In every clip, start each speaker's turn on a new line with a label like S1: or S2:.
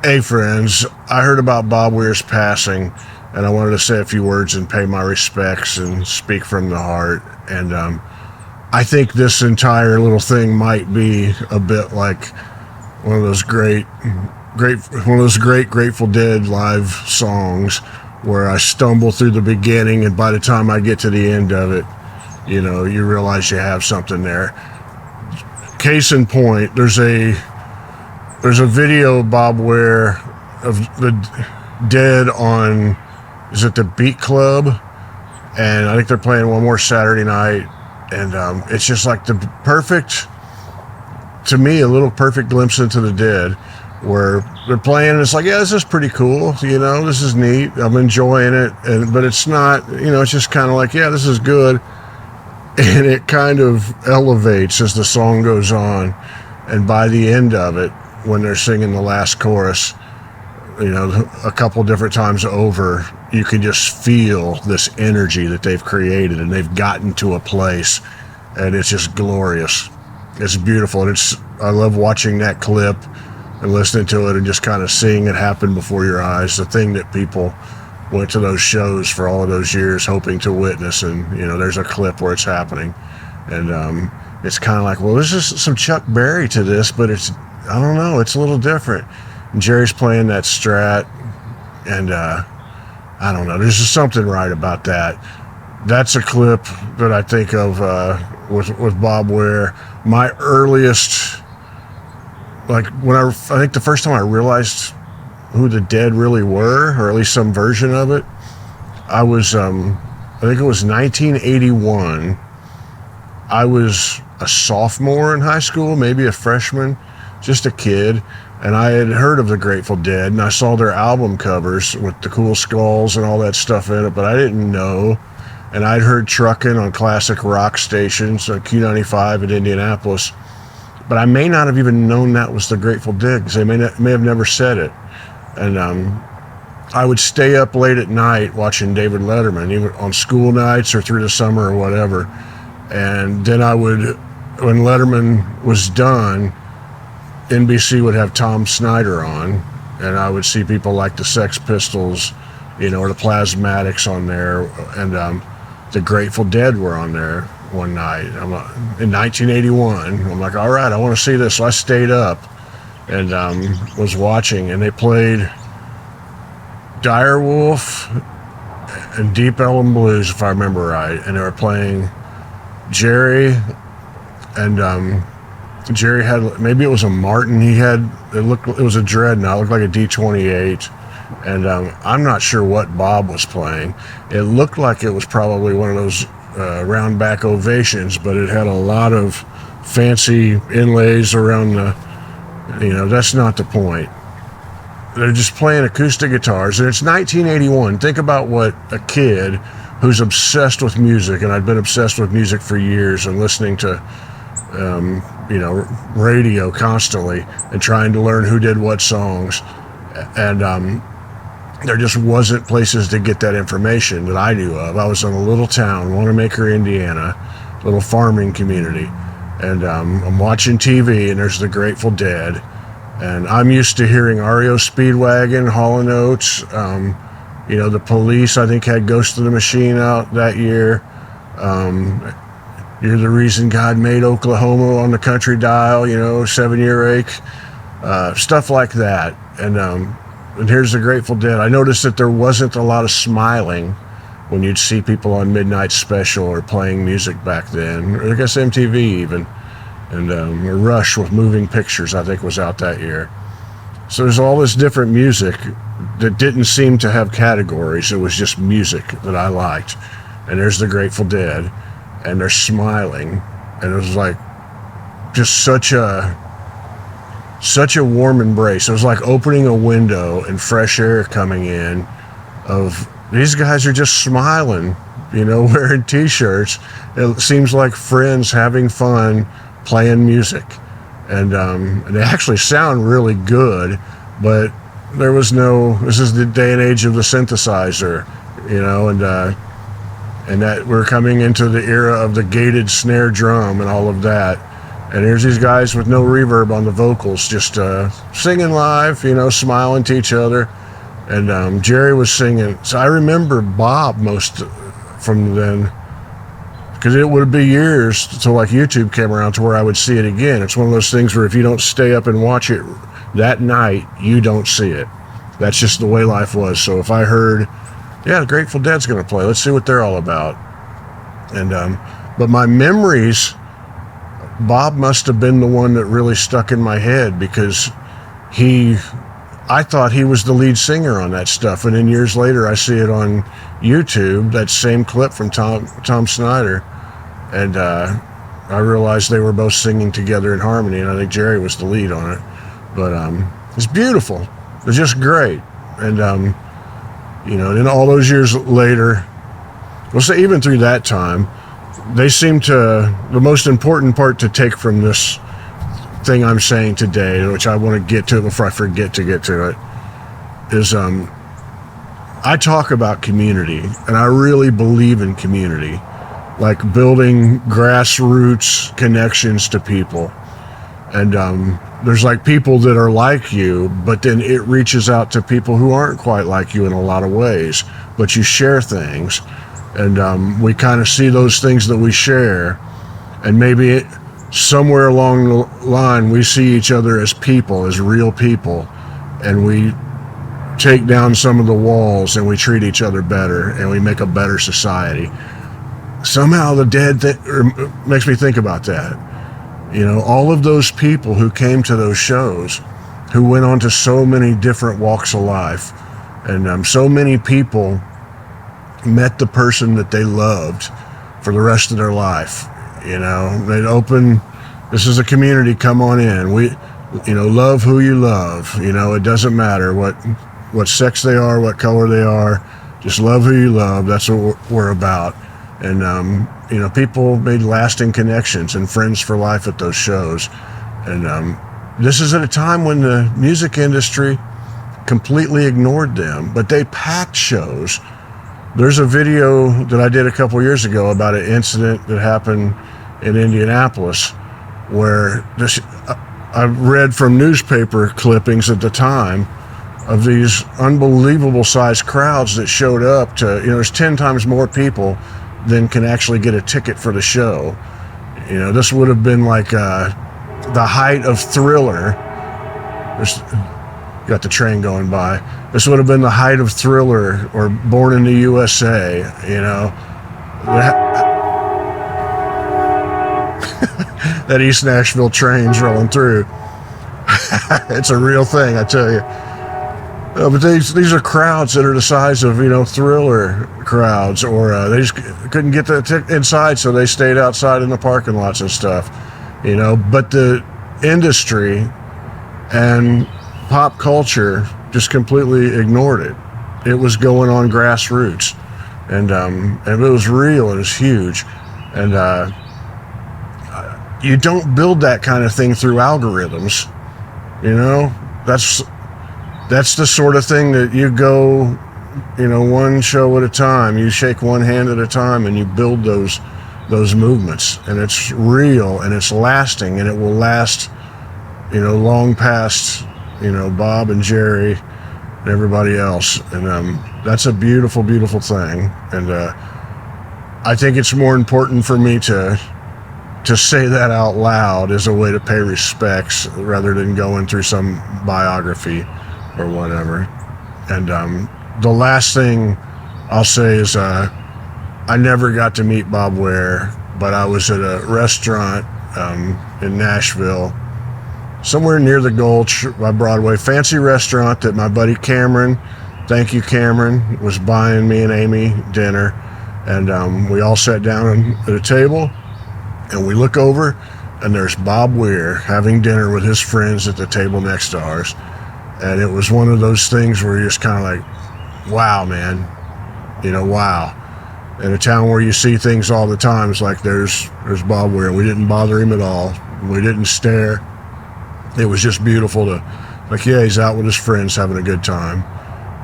S1: Hey friends, I heard about Bob Weir's passing, and I wanted to say a few words and pay my respects and speak from the heart. And I think this entire little thing might be a bit like one of those great Grateful Dead live songs where I stumble through the beginning, and by the time I get to the end of it, you realize you have something there. Case in point, there's a video of Bob Weir of the Dead on, is it the Beat Club? And I think they're playing one more Saturday night. And it's just like the perfect, to me, a little perfect glimpse into the Dead, where they're playing and it's like, yeah, this is pretty cool. This is neat. I'm enjoying it. But it's not, it's just kind of like, yeah, this is good. And it kind of elevates as the song goes on. And by the end of it, when they're singing the last chorus, a couple different times over, you can just feel this energy that they've created, and they've gotten to a place, and it's just glorious. It's beautiful, and I love watching that clip and listening to it and just kind of seeing it happen before your eyes. The thing that people went to those shows for all of those years hoping to witness, and there's a clip where it's happening, and it's kind of like, well, there's just some Chuck Berry to this, but I don't know, it's a little different. And Jerry's playing that Strat, and I don't know, there's just something right about that. That's a clip that I think of with Bob Weir. My earliest, like I think the first time I realized who the Dead really were, or at least some version of it, I was, I think it was 1981. I was a sophomore in high school, maybe a freshman, just a kid, and I had heard of the Grateful Dead, and I saw their album covers with the cool skulls and all that stuff in it, but I didn't know. And I'd heard Truckin' on classic rock stations, Q95 in Indianapolis, but I may not have even known that was the Grateful Dead, because they may have never said it. And I would stay up late at night watching David Letterman, even on school nights or through the summer or whatever. And then I would, when Letterman was done, NBC would have Tom Snyder on, and I would see people like the Sex Pistols, or the Plasmatics on there, and the Grateful Dead were on there one night. In 1981. I'm like, all right, I want to see this. So I stayed up and was watching, and they played Direwolf and Deep Ellum Blues, if I remember right, and they were playing Jerry, and Jerry had, maybe it was a Martin he had, it was a Dreadnought, it looked like a D-28, and I'm not sure what Bob was playing. It looked like it was probably one of those round back ovations, but it had a lot of fancy inlays around the, that's not the point. They're just playing acoustic guitars, and it's 1981. Think about what a kid who's obsessed with music, and I'd been obsessed with music for years and listening to radio constantly and trying to learn who did what songs, and there just wasn't places to get that information that I knew of. I was in a little town, Wanamaker, Indiana, little farming community, and I'm watching TV, and there's the Grateful Dead, and I'm used to hearing REO Speedwagon, Hall & Oates, the Police, I think, had Ghost of the Machine out that year. You're the Reason God Made Oklahoma on the country dial, 7-Year Ache, stuff like that. And here's the Grateful Dead. I noticed that there wasn't a lot of smiling when you'd see people on Midnight Special or playing music back then, or I guess MTV even. And Rush with Moving Pictures, I think, was out that year. So there's all this different music that didn't seem to have categories. It was just music that I liked. And there's the Grateful Dead, and they're smiling, and it was like just such a warm embrace. It was like opening a window and fresh air coming in of these guys are just smiling, wearing t-shirts. It seems like friends having fun playing music, and they actually sound really good, but there was this is the day and age of the synthesizer, and that we're coming into the era of the gated snare drum and all of that. And here's these guys with no reverb on the vocals, just singing live, smiling to each other. And Jerry was singing. So I remember Bob most from then, because it would be years till like YouTube came around to where I would see it again. It's one of those things where if you don't stay up and watch it that night, you don't see it. That's just the way life was. So if I heard, the Grateful Dead's going to play, let's see what they're all about. And but my memories, Bob must have been the one that really stuck in my head, because I thought he was the lead singer on that stuff. And then years later, I see it on YouTube, that same clip from Tom Snyder. And I realized they were both singing together in harmony. And I think Jerry was the lead on it. But it's beautiful. It's just great. And, then all those years later, we'll say even through that time, they seem the most important part to take from this thing I'm saying today, which I want to get to before I forget to get to it, is I talk about community, and I really believe in community, like building grassroots connections to people. And there's like people that are like you, but then it reaches out to people who aren't quite like you in a lot of ways, but you share things. And we kind of see those things that we share, and maybe somewhere along the line we see each other as people, as real people, and we take down some of the walls and we treat each other better and we make a better society. Somehow the Dead makes me think about that. All of those people who came to those shows, who went on to so many different walks of life, and so many people met the person that they loved for the rest of their life. They'd open, this is a community, come on in. We, love who you love. It doesn't matter what sex they are, what color they are, just love who you love. That's what we're about. And, people made lasting connections and friends for life at those shows. And this is at a time when the music industry completely ignored them, but they packed shows. There's a video that I did a couple years ago about an incident that happened in Indianapolis, where I read from newspaper clippings at the time of these unbelievable sized crowds that showed up to, there's 10 times more people than can actually get a ticket for the show. This would have been like the height of Thriller. Got the train going by. This would have been the height of Thriller or Born in the USA, That East Nashville train's rolling through. It's a real thing, I tell you. But these are crowds that are the size of, Thriller crowds, or they just couldn't get inside, so they stayed outside in the parking lots and stuff, But the industry and pop culture just completely ignored it. It was going on grassroots, and it was real. It was huge, and you don't build that kind of thing through algorithms. That's the sort of thing that you go, one show at a time. You shake one hand at a time, and you build those movements, and it's real, and it's lasting, and it will last, long past Bob and Jerry and everybody else. And that's a beautiful, beautiful thing. And I think it's more important for me to say that out loud as a way to pay respects rather than going through some biography or whatever. And the last thing I'll say is I never got to meet Bob Weir, but I was at a restaurant in Nashville, somewhere near the Gulch by Broadway, fancy restaurant that my buddy Cameron, thank you Cameron, was buying me and Amy dinner. And we all sat down at a table, and we look over, and there's Bob Weir having dinner with his friends at the table next to ours. And it was one of those things where you're just kind of like, wow, man, wow. In a town where you see things all the time, it's like there's Bob Weir. We didn't bother him at all. We didn't stare. It was just beautiful to, he's out with his friends having a good time.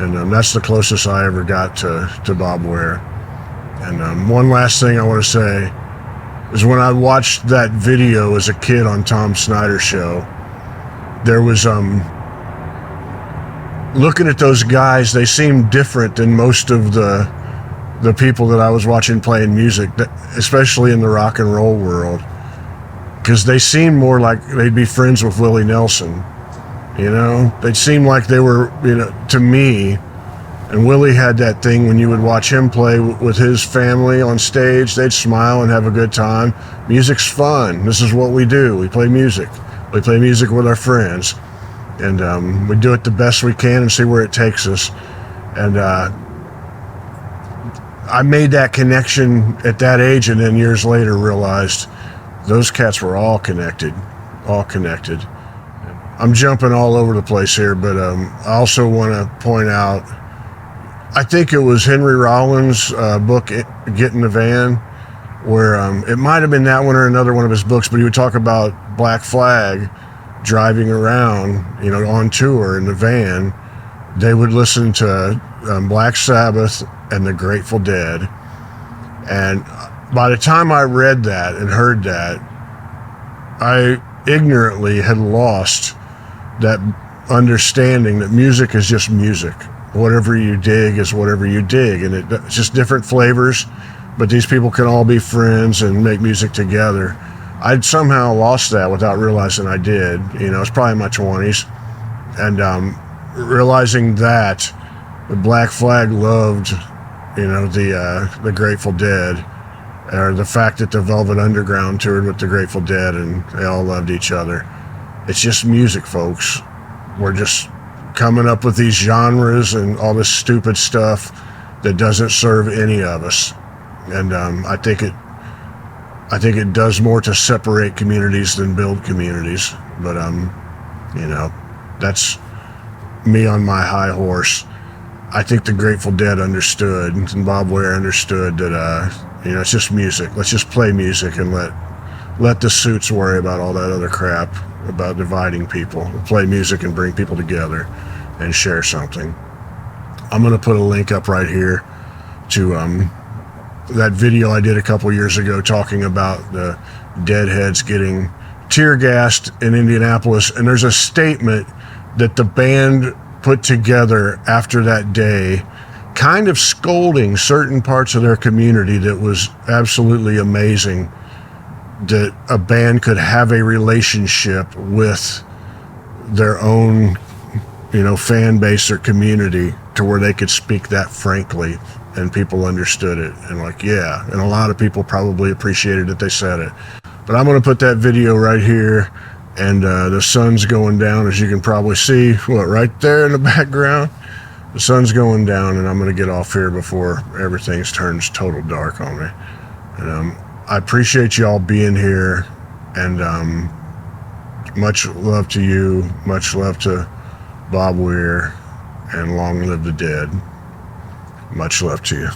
S1: And that's the closest I ever got to Bob Weir. And one last thing I want to say, is when I watched that video as a kid on Tom Snyder's show. There was looking at those guys, they seemed different than most of the people that I was watching playing music, especially in the rock and roll world, because they seemed more like they'd be friends with Willie Nelson. You know, they seemed like they were, you know, to me. And Willie had that thing when you would watch him play with his family on stage, they'd smile and have a good time. Music's fun. This is what we do. We play music. We play music with our friends. And we do it the best we can and see where it takes us. And I made that connection at that age, and then years later realized those cats were all connected. All connected. I'm jumping all over the place here, but I also want to point out, I think it was Henry Rollins' book, Get in the Van, where it might have been that one or another one of his books, but he would talk about Black Flag driving around, you know, on tour in the van. They would listen to Black Sabbath and the Grateful Dead. And by the time I read that and heard that, I ignorantly had lost that understanding that music is just music. Whatever you dig is whatever you dig, and it's just different flavors, but these people can all be friends and make music together. I'd somehow lost that without realizing I did. You know, it's probably in my 20s, and realizing that the Black Flag loved, you know, the Grateful Dead, or the fact that the Velvet Underground toured with the Grateful Dead and they all loved each other. It's just music, folks. We're just coming up with these genres and all this stupid stuff that doesn't serve any of us. And I think it does more to separate communities than build communities. But you know, that's me on my high horse. I think the Grateful Dead understood, and Bob Weir understood that you know, it's just music. Let's just play music and let the suits worry about all that other crap about dividing people. We'll play music and bring people together and share something. I'm going to put a link up right here to that video I did a couple years ago talking about the Deadheads getting tear gassed in Indianapolis. And there's a statement that the band put together after that day, kind of scolding certain parts of their community, that was absolutely amazing, that a band could have a relationship with their own, you know, fan base or community, to where they could speak that frankly and people understood it. And like, yeah, and a lot of people probably appreciated that they said it. But I'm going to put that video right here, and the sun's going down, as you can probably see, right there in the background. The sun's going down, and I'm going to get off here before everything turns total dark on me. And I appreciate y'all being here, and much love to you, much love to Bob Weir, and long live the dead. Much love to you.